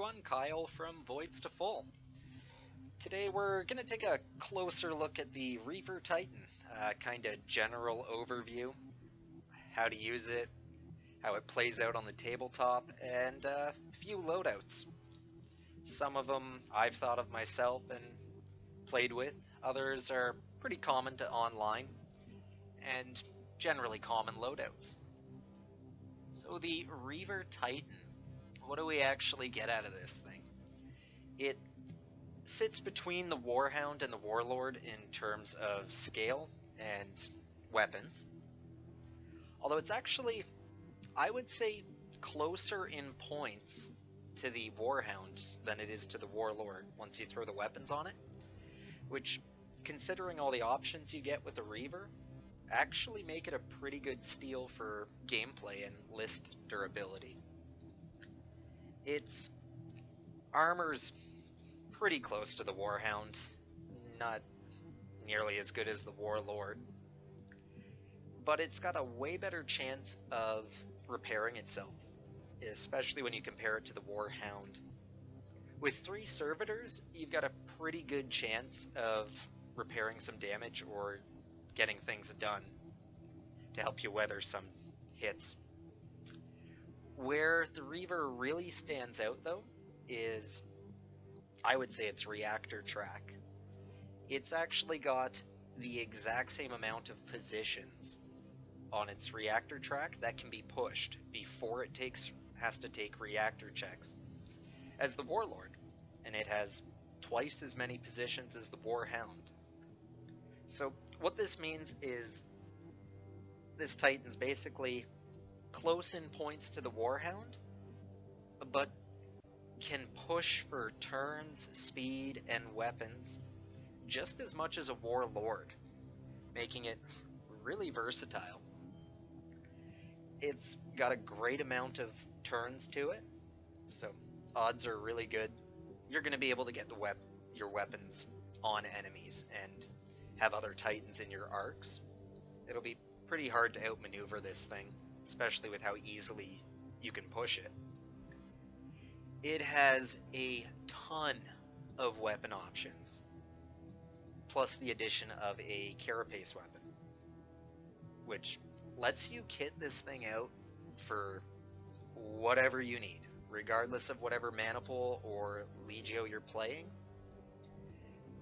everyone, Kyle from Voids to Full. Today we're going to take a closer look at the Reaver Titan, kind of general overview, how to use it, how it plays out on the tabletop, and a few loadouts. Some of them I've thought of myself and played with, others are pretty common to online, and generally common loadouts. So the Reaver Titan, what do we actually get out of this thing? It sits between the Warhound and the Warlord in terms of scale and weapons. Although it's actually, I would say, closer in points to the Warhound than it is to the Warlord once you throw the weapons on it. Which, considering all the options you get with the Reaver, actually make it a pretty good steal for gameplay and list durability. Its armor's pretty close to the Warhound, not nearly as good as the Warlord, but it's got a way better chance of repairing itself, especially when you compare it to the Warhound. With 3 servitors, you've got a pretty good chance of repairing some damage or getting things done to help you weather some hits. Where the Reaver really stands out, though, is, I would say, its reactor track. It's actually got the exact same amount of positions on its reactor track that can be pushed before it has to take reactor checks as the Warlord, and it has twice as many positions as the Warhound. So what this means is this Titan's basically close in points to the Warhound, but can push for turns, speed, and weapons just as much as a Warlord, making it really versatile. It's got a great amount of turns to it, so odds are really good you're going to be able to get your weapons on enemies and have other Titans in your arcs. It'll be pretty hard to outmaneuver this thing, especially with how easily you can push it. It has a ton of weapon options, plus the addition of a carapace weapon, which lets you kit this thing out for whatever you need, regardless of whatever maniple or legio you're playing.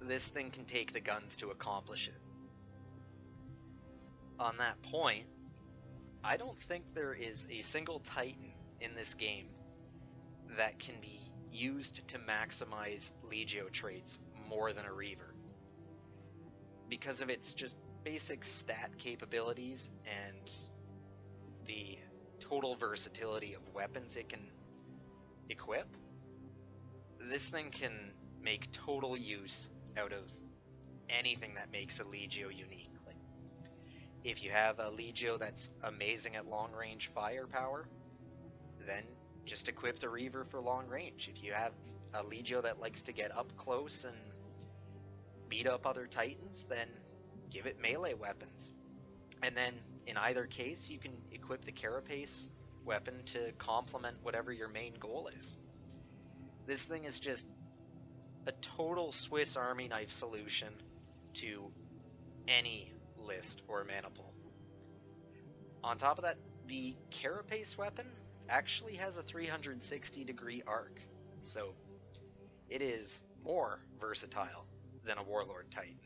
This thing can take the guns to accomplish it. On that point, I don't think there is a single Titan in this game that can be used to maximize legio traits more than a Reaver, because of its just basic stat capabilities and the total versatility of weapons it can equip. This thing can make total use out of anything that makes a legio unique. Like, if you have a legio that's amazing at long range firepower, then just equip the Reaver for long range. If you have a legio that likes to get up close and beat up other Titans, then give it melee weapons. And then in either case, you can equip the carapace weapon to complement whatever your main goal is. This thing is just a total Swiss Army knife solution to any list or maniple. On top of that, the carapace weapon actually has a 360-degree arc, so it is more versatile than a Warlord Titan.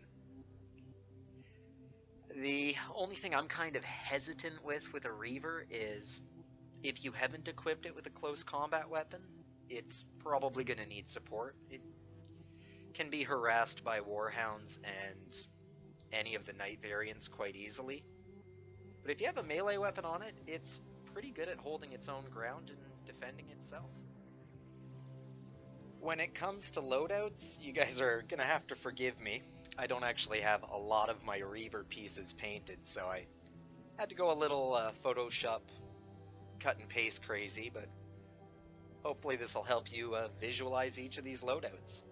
The only thing I'm kind of hesitant with a Reaver is if you haven't equipped it with a close combat weapon, it's probably going to need support. It can be harassed by Warhounds and any of the Knight variants quite easily. But if you have a melee weapon on it, it's pretty good at holding its own ground and defending itself. When it comes to loadouts, you guys are going to have to forgive me. I don't actually have a lot of my Reaver pieces painted, so I had to go a little Photoshop cut and paste crazy, but hopefully this will help you visualize each of these loadouts.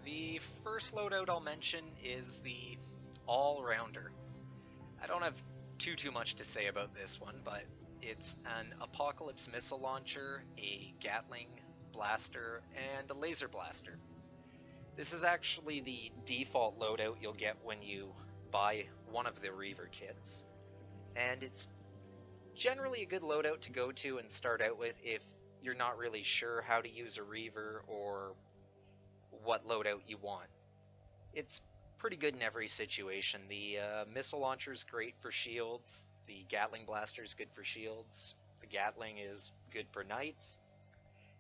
The first loadout I'll mention is the Allrounder. I don't have too much to say about this one, but it's an Apocalypse missile launcher, a Gatling blaster, and a laser blaster. This is actually the default loadout you'll get when you buy one of the Reaver kits, and it's generally a good loadout to go to and start out with if you're not really sure how to use a Reaver or what loadout you want. It's pretty good in every situation. The missile launcher is great for shields, the Gatling blaster is good for shields, the Gatling is good for knights,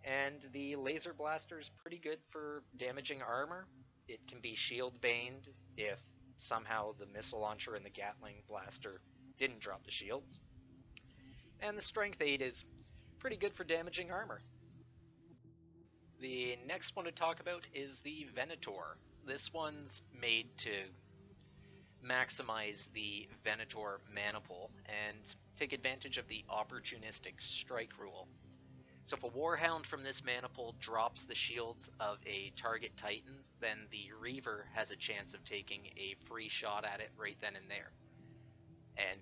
and the laser blaster is pretty good for damaging armor. It can be shield baned if somehow the missile launcher and the Gatling blaster didn't drop the shields. And the strength 8 is pretty good for damaging armor. The next one to talk about is the Venator. This one's made to maximize the Venator mana pool and take advantage of the opportunistic strike rule. So if a Warhound from this mana pool drops the shields of a target Titan, then the Reaver has a chance of taking a free shot at it right then and there. And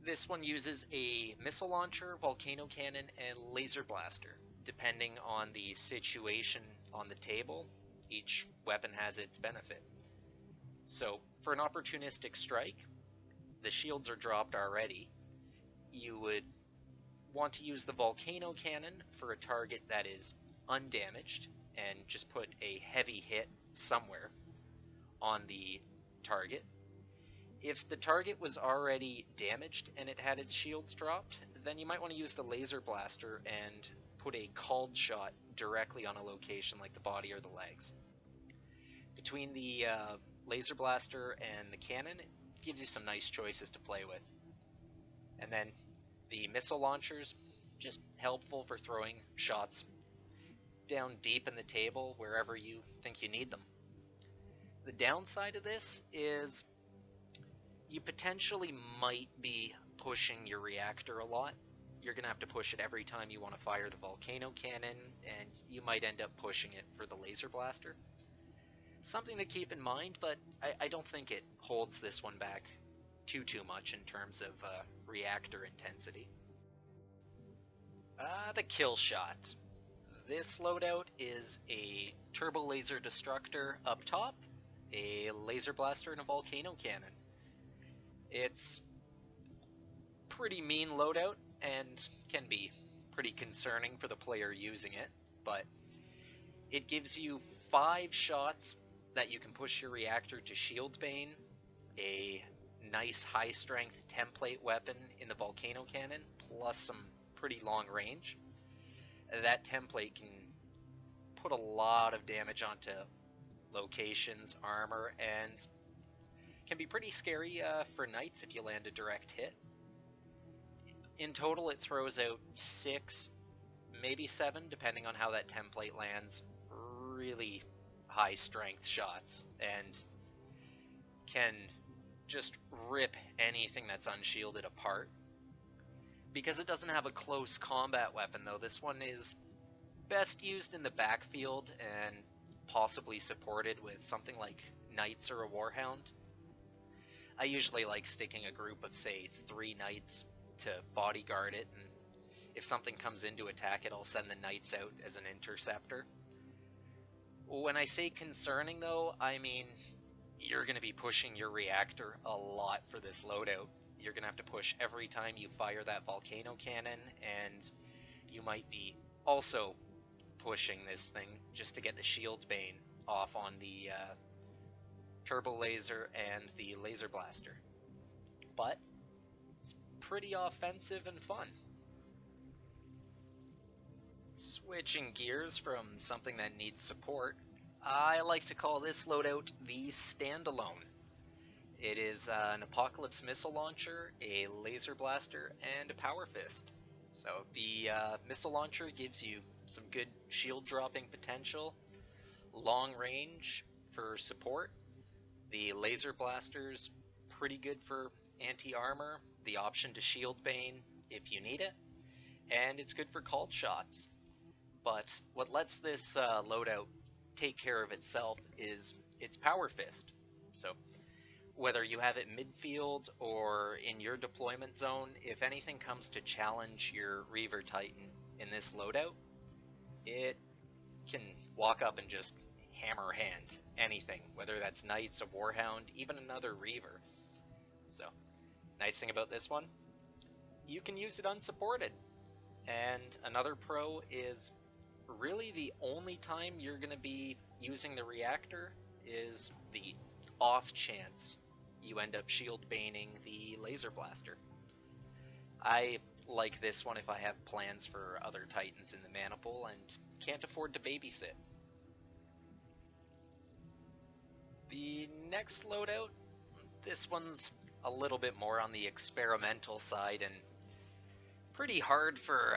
this one uses a missile launcher, volcano cannon, and laser blaster. Depending on the situation on the table, each weapon has its benefit. So for an opportunistic strike, the shields are dropped already. You would want to use the volcano cannon for a target that is undamaged and just put a heavy hit somewhere on the target. If the target was already damaged and it had its shields dropped, then you might want to use the laser blaster and put a called shot directly on a location like the body or the legs. Between the laser blaster and the cannon, it gives you some nice choices to play with. And then the missile launchers, just helpful for throwing shots down deep in the table wherever you think you need them. The downside of this is you potentially might be pushing your reactor a lot. You're going to have to push it every time you want to fire the volcano cannon, and you might end up pushing it for the laser blaster. Something to keep in mind, but I don't think it holds this one back too much in terms of reactor intensity. The Killshot. This loadout is a turbo laser destructor up top, a laser blaster, and a volcano cannon. It's pretty mean loadout and can be pretty concerning for the player using it, but it gives you 5 shots that you can push your reactor to shield bane, a nice high strength template weapon in the volcano cannon, plus some pretty long range. That template can put a lot of damage onto locations, armor, and can be pretty scary for knights if you land a direct hit. In total, it throws out 6, maybe 7, depending on how that template lands, really high strength shots, and can just rip anything that's unshielded apart. Because it doesn't have a close combat weapon though, this one is best used in the backfield and possibly supported with something like knights or a warhound. I usually like sticking a group of, say, 3 knights to bodyguard it, and if something comes in to attack it, I'll send the knights out as an interceptor. When I say concerning though, I mean you're going to be pushing your reactor a lot for this loadout. You're going to have to push every time you fire that volcano cannon, and you might be also pushing this thing just to get the shield bane off on the turbo laser and the laser blaster. But it's pretty offensive and fun. Switching gears from something that needs support, I like to call this loadout the Standalone. It is an Apocalypse missile launcher, a laser blaster, and a power fist. So the missile launcher gives you some good shield dropping potential, long range for support. The laser blaster's pretty good for anti-armor, the option to shield bane if you need it, and it's good for called shots. But what lets this loadout take care of itself is its power fist. So whether you have it midfield or in your deployment zone, if anything comes to challenge your Reaver Titan in this loadout, it can walk up and just hammer hand anything, whether that's Knights, a Warhound, even another Reaver. So, nice thing about this one, you can use it unsupported. And another pro is really the only time you're going to be using the reactor is the off chance you end up shield baning the laser blaster. I like this one if I have plans for other Titans in the maniple and can't afford to babysit. The next loadout, this one's a little bit more on the experimental side and pretty hard for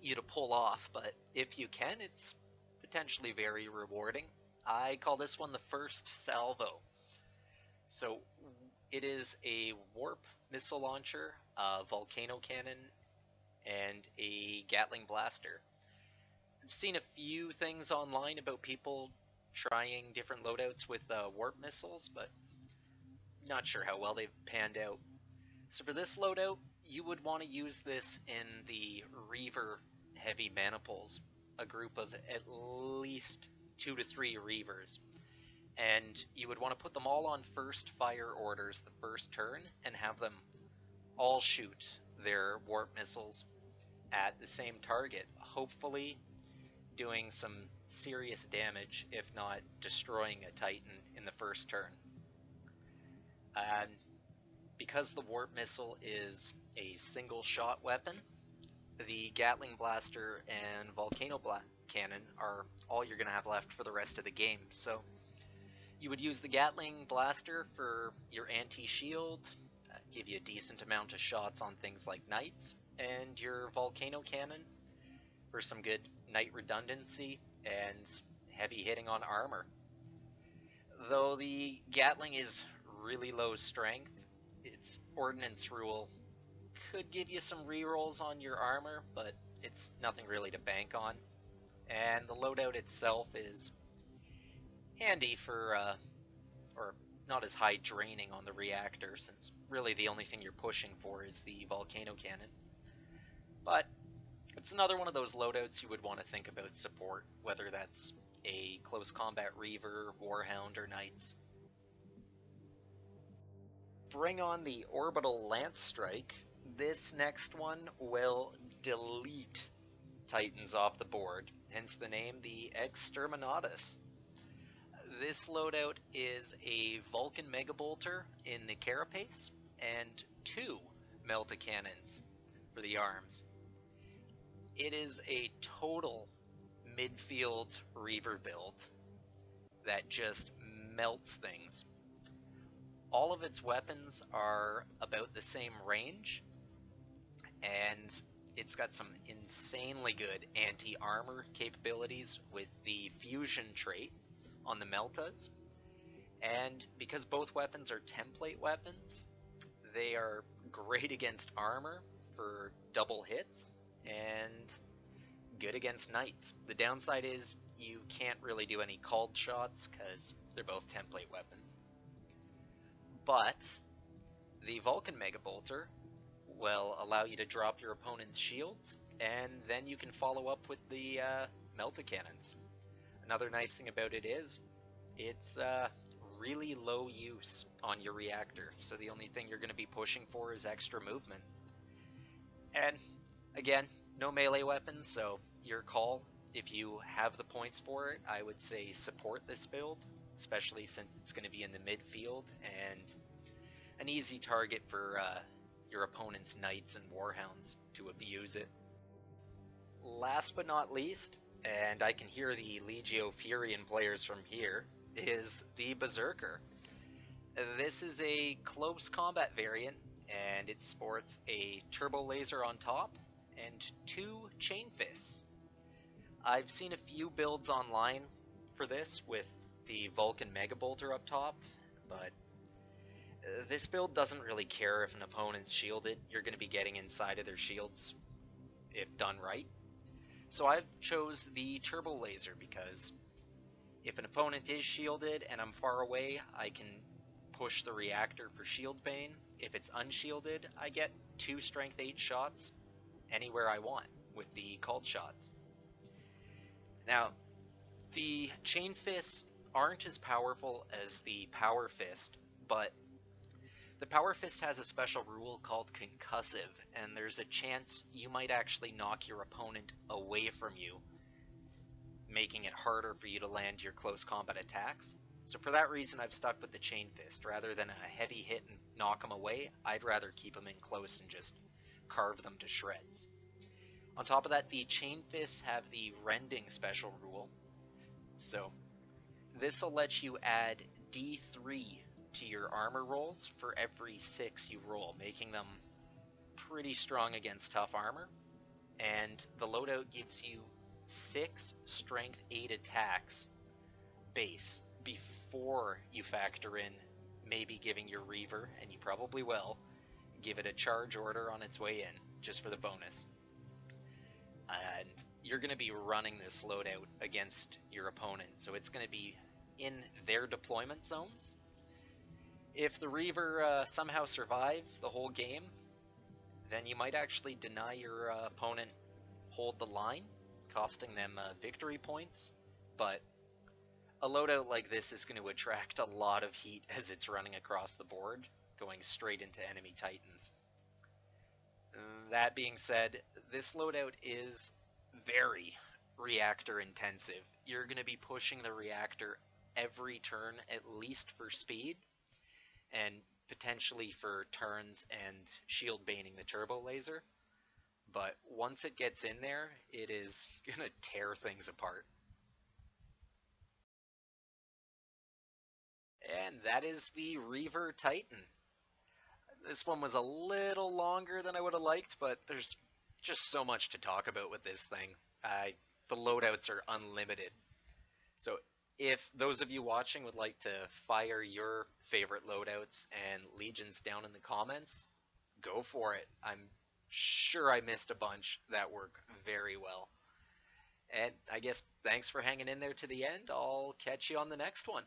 you to pull off, but if you can, it's potentially very rewarding. I call this one the first Salvo. So it is a warp missile launcher, a volcano cannon, and a Gatling blaster. I've seen a few things online about people trying different loadouts with warp missiles, but not sure how well they've panned out. So for this loadout, you would want to use this in the Reaver heavy maniples, a group of at least 2 to 3 Reavers. And you would want to put them all on first fire orders the first turn and have them all shoot their warp missiles at the same target, hopefully doing some serious damage, if not destroying a Titan in the first turn. Because the warp missile is a single shot weapon, the Gatling blaster and volcano cannon are all you're going to have left for the rest of the game. So you would use the Gatling blaster for your anti-shield, give you a decent amount of shots on things like Knights, and your volcano cannon for some good Knight redundancy and heavy hitting on armor. Though the Gatling is really low strength, its ordnance rule could give you some rerolls on your armor, but it's nothing really to bank on. And the loadout itself is handy for, or not as high draining on the reactor, since really the only thing you're pushing for is the volcano cannon. But it's another one of those loadouts you would want to think about support, whether that's a close combat Reaver, Warhound, or Knights. Bring on the Orbital Lance Strike. This next one will delete Titans off the board, hence the name, the Exterminatus. This loadout is a Vulcan Mega Bolter in the carapace and 2 Melta Cannons for the arms. It is a total midfield Reaver build that just melts things. All of its weapons are about the same range, and it's got some insanely good anti-armor capabilities with the fusion trait on the Meltas. And because both weapons are template weapons, they are great against armor for double hits and good against Knights. The downside is you can't really do any called shots because they're both template weapons. But the Vulcan Mega Bolter will allow you to drop your opponent's shields, and then you can follow up with the Melta Cannons. Another nice thing about it is it's really low use on your reactor, so the only thing you're going to be pushing for is extra movement. And again, no melee weapons, so your call. If you have the points for it, I would say support this build, especially since it's going to be in the midfield and an easy target for your opponent's Knights and Warhounds to abuse it. Last but not least, and I can hear the Legio Furion players from here, is the Berserker. This is a close combat variant, and it sports a turbo laser on top and 2 chain fists. I've seen a few builds online for this with the Vulcan Mega Bolter up top, but this build doesn't really care if an opponent's shielded. You're going to be getting inside of their shields if done right. So I've chose the turbo laser because if an opponent is shielded and I'm far away, I can push the reactor for shield bane. If it's unshielded, I get 2 strength 8 shots anywhere I want with the called shots. Now, the Chain Fists aren't as powerful as the Power Fist, but the Power Fist has a special rule called Concussive, and there's a chance you might actually knock your opponent away from you, making it harder for you to land your close combat attacks. So for that reason, I've stuck with the Chain Fist. Rather than a heavy hit and knock them away, I'd rather keep them in close and just carve them to shreds. On top of that, the Chain Fists have the Rending special rule. So this will let you add D3 to your armor rolls for every 6 you roll, making them pretty strong against tough armor. And the loadout gives you 6 strength 8 attacks base before you factor in maybe giving your Reaver, and you probably will, give it a charge order on its way in, just for the bonus. And you're going to be running this loadout against your opponent, so it's going to be in their deployment zones. If the Reaver somehow survives the whole game, then you might actually deny your opponent hold the line, costing them victory points, but a loadout like this is going to attract a lot of heat as it's running across the board, going straight into enemy Titans. That being said, this loadout is very reactor intensive. You're going to be pushing the reactor every turn, at least for speed, and potentially for turns and shield baning the turbo laser. But once it gets in there, it is going to tear things apart. And that is the Reaver Titan. This one was a little longer than I would have liked, but there's just so much to talk about with this thing. The loadouts are unlimited. So if those of you watching would like to fire your favorite loadouts and legions down in the comments, go for it. I'm sure I missed a bunch that work very well. And I guess thanks for hanging in there to the end. I'll catch you on the next one.